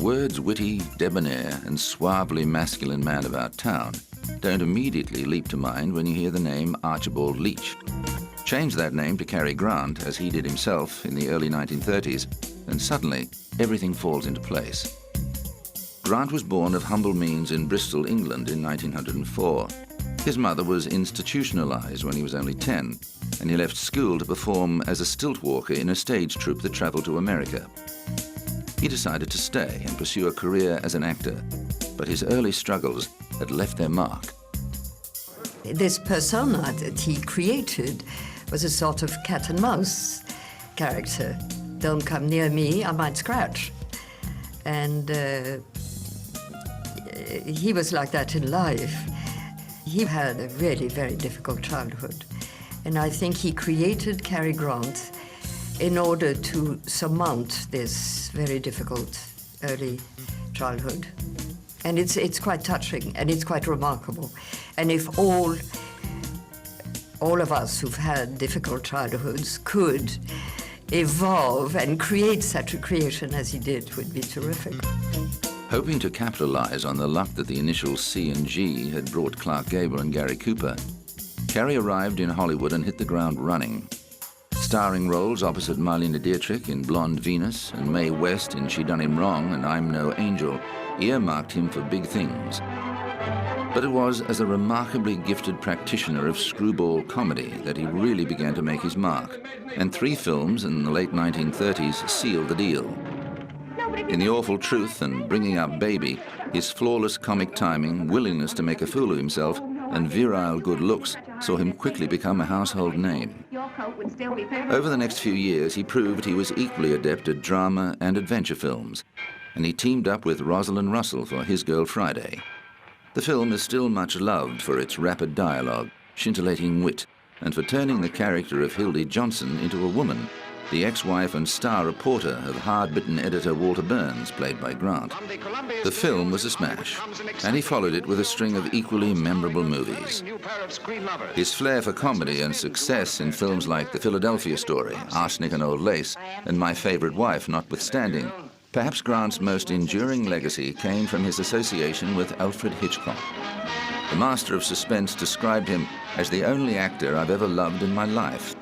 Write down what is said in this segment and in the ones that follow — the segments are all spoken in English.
words witty, debonair, and suavely masculine man about town don't immediately leap to mind when you hear the name Archibald Leach. Change that name to Cary Grant, as he did himself in the early 1930s, and suddenly everything falls into place. Grant was born of humble means in Bristol, England in 1904. His mother was institutionalized when he was only 10, and he left school to perform as a stilt walker in a stage troupe that traveled to America. He decided to stay and pursue a career as an actor, but his early struggles had left their mark. This persona that he created was a sort of cat and mouse character. Don't come near me, I might scratch. And he was like that in life. He had a really very difficult childhood. And I think he created Cary Grant in order to surmount this very difficult early childhood. And it's quite touching and it's quite remarkable. And if all of us who've had difficult childhoods could evolve and create such a creation as he did, would be terrific. Hoping to capitalize on the luck that the initials C and G had brought Clark Gable and Gary Cooper, Cary arrived in Hollywood and hit the ground running. Starring roles opposite Marlene Dietrich in Blonde Venus and Mae West in She Done Him Wrong and I'm No Angel earmarked him for big things. But it was as a remarkably gifted practitioner of screwball comedy that he really began to make his mark, and 3 films in the late 1930s sealed the deal. In The Awful Truth and Bringing Up Baby, his flawless comic timing, willingness to make a fool of himself, and virile good looks saw him quickly become a household name. Over the next few years, he proved he was equally adept at drama and adventure films, and he teamed up with Rosalind Russell for His Girl Friday. The film is still much loved for its rapid dialogue, scintillating wit, and for turning the character of Hildy Johnson into a woman, the ex-wife and star reporter of hard-bitten editor Walter Burns, played by Grant. The film was a smash, and he followed it with a string of equally memorable movies. His flair for comedy and success in films like The Philadelphia Story, Arsenic and Old Lace, and My Favorite Wife notwithstanding, perhaps Grant's most enduring legacy came from his association with Alfred Hitchcock. The master of suspense described him as the only actor I've ever loved in my life.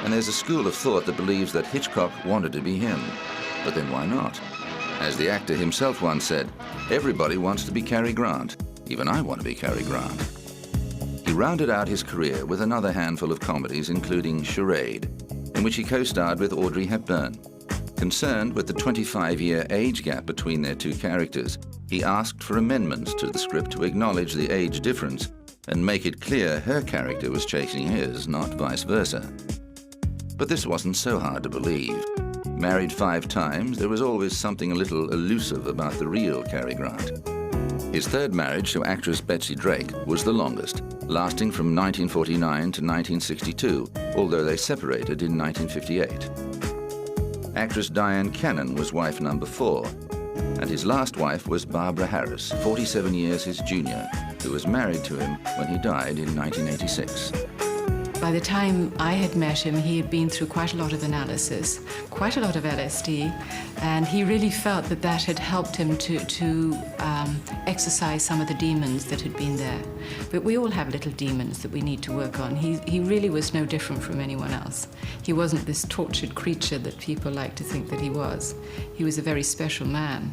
And there's a school of thought that believes that Hitchcock wanted to be him. But then why not? As the actor himself once said, everybody wants to be Cary Grant. Even I want to be Cary Grant. He rounded out his career with another handful of comedies, including Charade, in which he co-starred with Audrey Hepburn. Concerned with the 25-year age gap between their 2 characters, he asked for amendments to the script to acknowledge the age difference and make it clear her character was chasing his, not vice versa. But this wasn't so hard to believe. Married 5 times, there was always something a little elusive about the real Cary Grant. His 3rd marriage to actress Betsy Drake was the longest, lasting from 1949 to 1962, although they separated in 1958. Actress Diane Cannon was wife number 4, and his last wife was Barbara Harris, 47 years his junior, who was married to him when he died in 1986. By the time I had met him, he had been through quite a lot of analysis, quite a lot of LSD, and he really felt that that had helped him to exercise some of the demons that had been there. But we all have little demons that we need to work on. He really was no different from anyone else. He wasn't this tortured creature that people like to think that he was. He was a very special man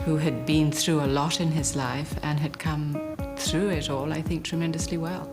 who had been through a lot in his life and had come through it all, I think, tremendously well.